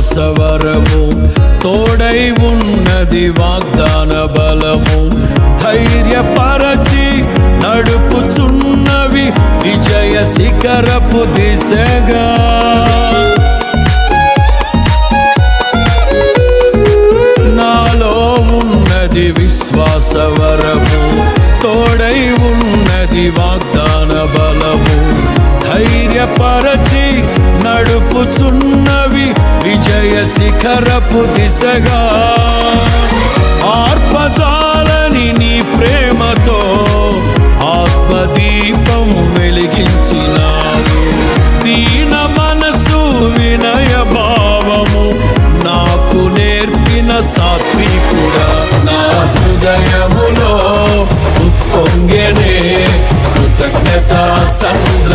విశ్వాసవరము, తోడై ఉన్నది వాగ్దాన బలము. ధైర్యపరచి నడుపుచున్నవి విజయ శిఖరపు దిశగా. నాలో ఉన్నది విశ్వాసవరము, తోడై ఉన్నది వాగ్దాన బలము. ధైర్యపరచి నడుపుచున్నవి విజయ శిఖరపు దిశగా. ఆర్పజాలని నీ ప్రేమతో ఆత్మదీపము వెలిగించినావు. దీన మనసు వినయ భావము నాకు నేర్పిన సాత్వికుడా. నా హృదయములో ఉప్పొంగెనే కృతజ్ఞతా సంద్ర